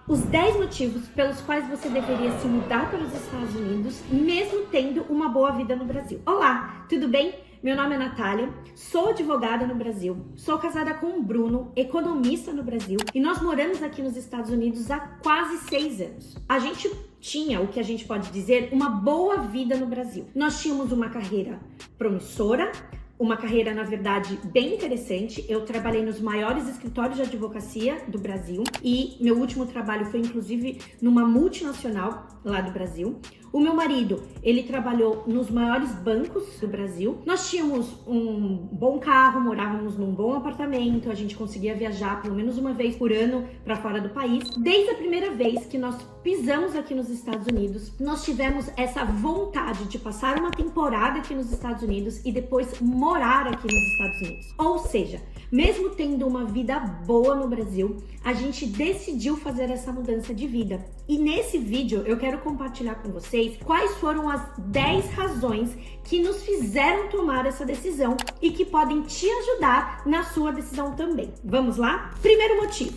Os 10 motivos pelos quais você deveria se mudar para os Estados Unidos, mesmo tendo uma boa vida no Brasil. Olá, tudo bem? Meu nome é Natália, sou advogada no Brasil, sou casada com o Bruno, economista no Brasil, e nós moramos aqui nos Estados Unidos há quase 6 anos. A gente tinha, o que a gente pode dizer, uma boa vida no Brasil. Nós tínhamos uma carreira promissora, uma carreira, na verdade, bem interessante. Eu trabalhei nos maiores escritórios de advocacia do Brasil e meu último trabalho foi, inclusive, numa multinacional lá do Brasil. O meu marido, ele trabalhou nos maiores bancos do Brasil. Nós tínhamos um bom carro, morávamos num bom apartamento, a gente conseguia viajar pelo menos uma vez por ano para fora do país. Desde a primeira vez que nós pisamos aqui nos Estados Unidos, nós tivemos essa vontade de passar uma temporada aqui nos Estados Unidos e depois morar aqui nos Estados Unidos. Ou seja, mesmo tendo uma vida boa no Brasil, a gente decidiu fazer essa mudança de vida. E nesse vídeo eu quero compartilhar com vocês quais foram as 10 razões que nos fizeram tomar essa decisão e que podem te ajudar na sua decisão também. Vamos lá? Primeiro motivo: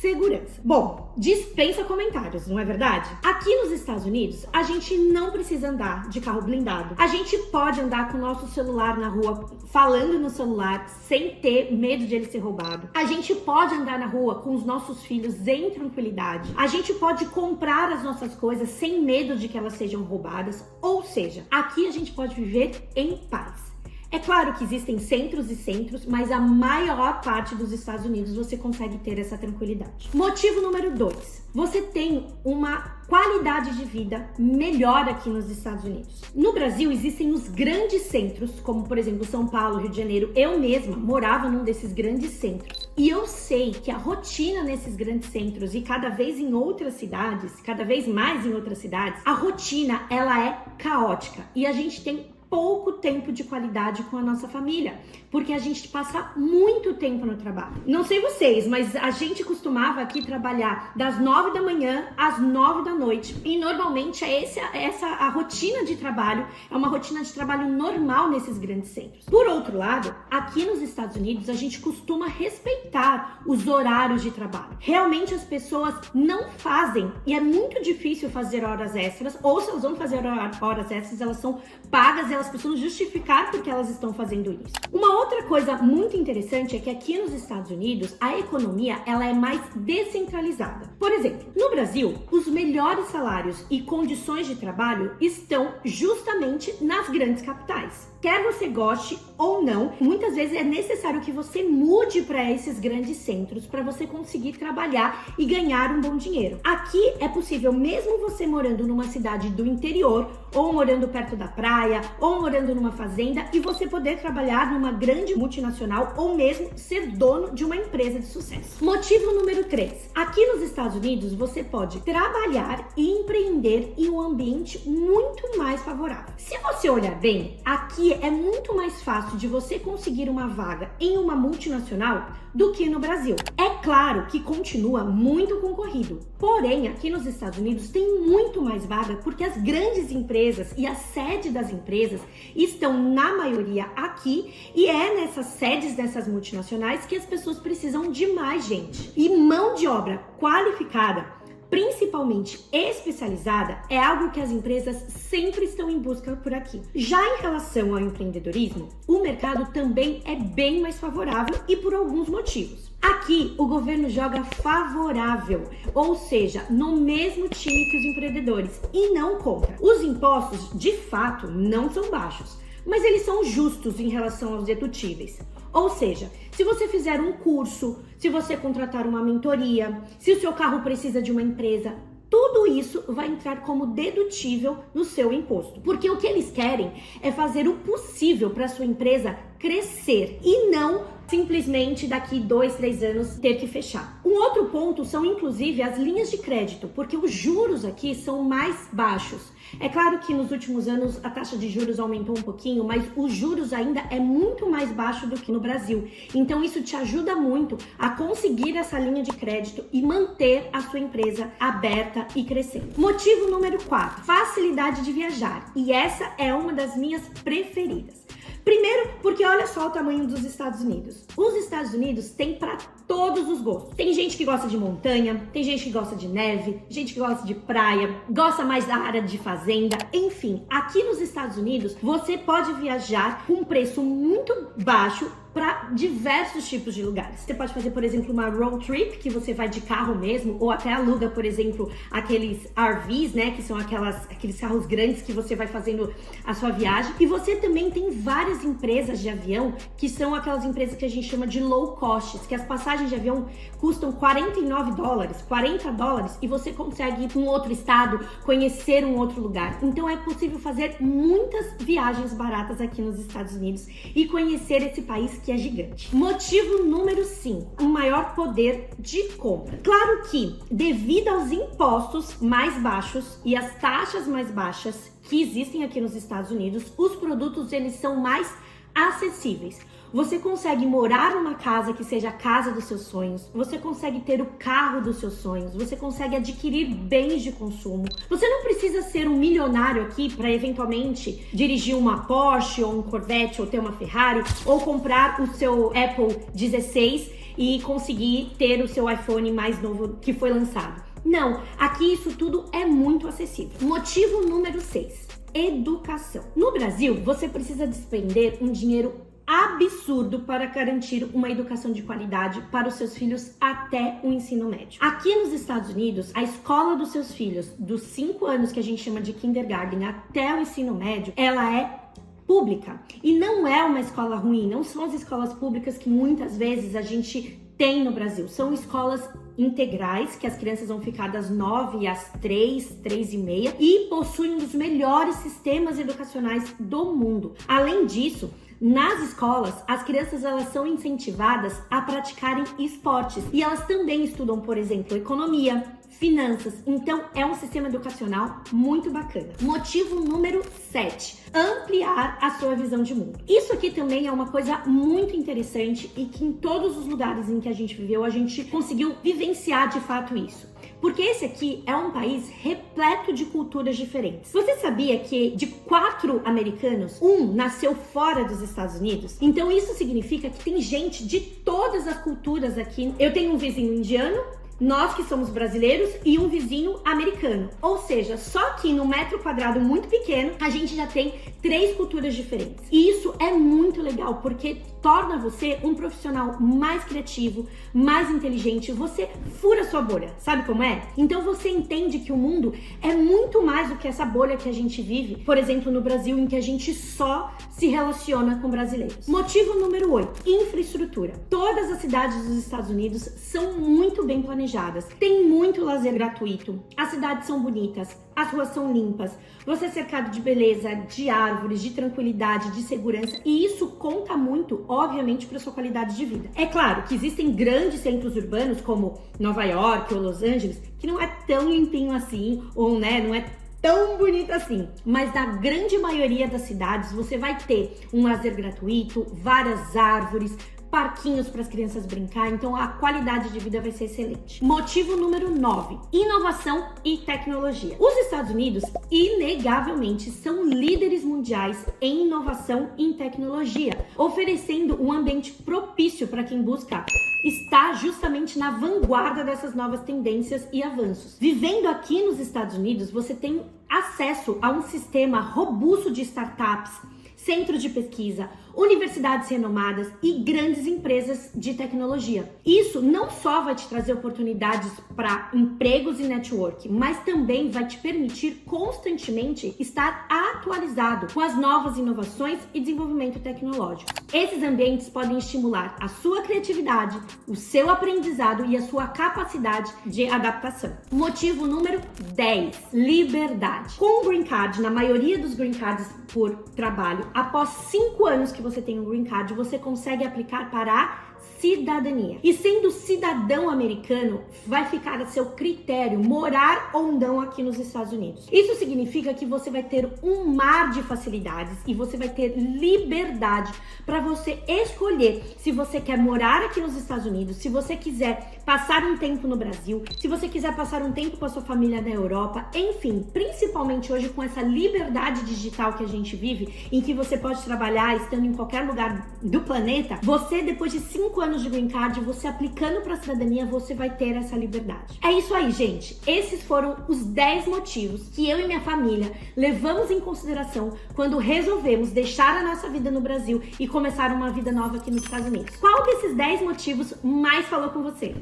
segurança. Bom, dispensa comentários, não é verdade? Aqui nos Estados Unidos, a gente não precisa andar de carro blindado. A gente pode andar com o nosso celular na rua, falando no celular, sem ter medo de ele ser roubado. A gente pode andar na rua com os nossos filhos em tranquilidade. A gente pode comprar as nossas coisas sem medo de que elas sejam roubadas. Ou seja, aqui a gente pode viver em paz. É claro que existem centros e centros, mas a maior parte dos Estados Unidos você consegue ter essa tranquilidade. Motivo número 2. Você tem uma qualidade de vida melhor aqui nos Estados Unidos. No Brasil existem os grandes centros, como por exemplo São Paulo, Rio de Janeiro. Eu mesma morava num desses grandes centros. E eu sei que a rotina nesses grandes centros e cada vez em outras cidades, cada vez mais em outras cidades, a rotina ela é caótica e a gente tem pouco tempo de qualidade com a nossa família, porque a gente passa muito tempo no trabalho. Não sei vocês, mas a gente costumava aqui trabalhar das 9 da manhã às 9 da noite, e normalmente a rotina de trabalho é uma rotina de trabalho normal nesses grandes centros. Por outro lado, aqui nos Estados Unidos a gente costuma respeitar os horários de trabalho. Realmente as pessoas não fazem, e é muito difícil fazer horas extras, ou se elas vão fazer horas extras, elas são pagas, elas precisam justificar porque elas estão fazendo isso. Uma outra coisa muito interessante é que aqui nos Estados Unidos a economia ela é mais descentralizada. Por exemplo, no Brasil, os melhores salários e condições de trabalho estão justamente nas grandes capitais. Quer você goste ou não, muitas vezes é necessário que você mude para esses grandes centros para você conseguir trabalhar e ganhar um bom dinheiro. Aqui é possível, mesmo você morando numa cidade do interior, ou morando perto da praia, ou morando numa fazenda, e você poder trabalhar numa grande multinacional ou mesmo ser dono de uma empresa de sucesso. Motivo número 3. Aqui nos Estados Unidos você pode trabalhar e empreender em um ambiente muito mais favorável. Se você olhar bem, aqui é muito mais fácil de você conseguir uma vaga em uma multinacional do que no Brasil. É claro que continua muito concorrido, porém aqui nos Estados Unidos tem muito mais vaga porque as grandes empresas e a sede das empresas estão na maioria aqui, e é nessas sedes dessas multinacionais que as pessoas precisam de mais gente. E mão de obra qualificada, principalmente especializada, é algo que as empresas sempre estão em busca por aqui. Já em relação ao empreendedorismo, o mercado também é bem mais favorável e por alguns motivos. Aqui, o governo joga favorável, ou seja, no mesmo time que os empreendedores, e não contra. Os impostos, de fato, não são baixos, mas eles são justos em relação aos dedutíveis. Ou seja, se você fizer um curso, se você contratar uma mentoria, se o seu carro precisa de uma empresa, tudo isso vai entrar como dedutível no seu imposto. Porque o que eles querem é fazer o possível para a sua empresa crescer e não simplesmente daqui 2, 3 anos ter que fechar. Um outro ponto são inclusive as linhas de crédito, porque os juros aqui são mais baixos. É claro que nos últimos anos a taxa de juros aumentou um pouquinho, mas os juros ainda é muito mais baixo do que no Brasil. Então isso te ajuda muito a conseguir essa linha de crédito e manter a sua empresa aberta e crescendo. Motivo número 4, facilidade de viajar. E essa é uma das minhas preferidas. Primeiro, porque olha só o tamanho dos Estados Unidos. Os Estados Unidos têm para todos os gostos. Tem gente que gosta de montanha, tem gente que gosta de neve, gente que gosta de praia, gosta mais da área de fazenda, enfim. Aqui nos Estados Unidos, você pode viajar com um preço muito baixo para diversos tipos de lugares. Você pode fazer, por exemplo, uma road trip, que você vai de carro mesmo, ou até aluga, por exemplo, aqueles RVs, né, que são aqueles carros grandes que você vai fazendo a sua viagem. E você também tem várias empresas de avião, que são aquelas empresas que a gente chama de low cost, que as passagens de avião custam $49, $40, e você consegue ir para um outro estado, conhecer um outro lugar. Então é possível fazer muitas viagens baratas aqui nos Estados Unidos e conhecer esse país que é gigante. Motivo número 5, o maior poder de compra. Claro que, devido aos impostos mais baixos e as taxas mais baixas que existem aqui nos Estados Unidos, os produtos eles são mais acessíveis. Você consegue morar numa casa que seja a casa dos seus sonhos, você consegue ter o carro dos seus sonhos, você consegue adquirir bens de consumo. Você não precisa ser um milionário aqui para eventualmente dirigir uma Porsche ou um Corvette ou ter uma Ferrari ou comprar o seu Apple 16 e conseguir ter o seu iPhone mais novo que foi lançado. Não, aqui isso tudo é muito acessível. Motivo número 6, educação. No Brasil, você precisa despender um dinheiro absurdo para garantir uma educação de qualidade para os seus filhos até o ensino médio. Aqui nos Estados Unidos, a escola dos seus filhos, dos 5 anos que a gente chama de kindergarten até o ensino médio, ela é pública. E não é uma escola ruim, não são as escolas públicas que muitas vezes a gente tem no Brasil. São escolas integrais, que as crianças vão ficar das 9 às 3, 3:30 e possuem um dos melhores sistemas educacionais do mundo. Além disso, nas escolas, as crianças elas são incentivadas a praticarem esportes e elas também estudam, por exemplo, economia, finanças. Então, é um sistema educacional muito bacana. Motivo número 7, ampliar a sua visão de mundo. Isso aqui também é uma coisa muito interessante e que em todos os lugares em que a gente viveu, a gente conseguiu vivenciar de fato isso. Porque esse aqui é um país repleto de culturas diferentes. Você sabia que de 4 americanos, 1 nasceu fora dos Estados Unidos? Então isso significa que tem gente de todas as culturas aqui. Eu tenho um vizinho indiano, nós que somos brasileiros e um vizinho americano. Ou seja, só que no metro quadrado muito pequeno, a gente já tem 3 culturas diferentes. E isso é muito legal, porque torna você um profissional mais criativo, mais inteligente. Você fura sua bolha, sabe como é? Então você entende que o mundo é muito mais do que essa bolha que a gente vive, por exemplo, no Brasil, em que a gente só se relaciona com brasileiros. Motivo número 8, infraestrutura. Todas as cidades dos Estados Unidos são muito bem planejadas. Tem muito lazer gratuito, as cidades são bonitas, as ruas são limpas, você é cercado de beleza, de árvores, de tranquilidade, de segurança, e isso conta muito, obviamente, para sua qualidade de vida. É claro que existem grandes centros urbanos como Nova York ou Los Angeles, que não é tão limpinho assim, ou não é tão bonito assim, mas na grande maioria das cidades você vai ter um lazer gratuito, várias árvores, parquinhos para as crianças brincar, então a qualidade de vida vai ser excelente. Motivo número 9, inovação e tecnologia. Os Estados Unidos, inegavelmente, são líderes mundiais em inovação e em tecnologia, oferecendo um ambiente propício para quem busca estar justamente na vanguarda dessas novas tendências e avanços. Vivendo aqui nos Estados Unidos, você tem acesso a um sistema robusto de startups, centros de pesquisa, universidades renomadas e grandes empresas de tecnologia. Isso não só vai te trazer oportunidades para empregos e network, mas também vai te permitir constantemente estar atualizado com as novas inovações e desenvolvimento tecnológico. Esses ambientes podem estimular a sua criatividade, o seu aprendizado e a sua capacidade de adaptação. Motivo número 10, liberdade. Com o Green Card, na maioria dos Green Cards por trabalho, após 5 anos que você tem um Green Card, você consegue aplicar para a cidadania. E sendo cidadão americano, vai ficar a seu critério morar ou não aqui nos Estados Unidos. Isso significa que você vai ter um mar de facilidades e você vai ter liberdade para você escolher se você quer morar aqui nos Estados Unidos, se você quiser passar um tempo no Brasil, se você quiser passar um tempo com a sua família na Europa, enfim, principalmente hoje com essa liberdade digital que a gente vive, em que você pode trabalhar estando em qualquer lugar do planeta, você depois de 5 5 anos de green card, você aplicando para a cidadania, você vai ter essa liberdade. É isso aí, gente. Esses foram os 10 motivos que eu e minha família levamos em consideração quando resolvemos deixar a nossa vida no Brasil e começar uma vida nova aqui nos Estados Unidos. Qual desses 10 motivos mais falou com você?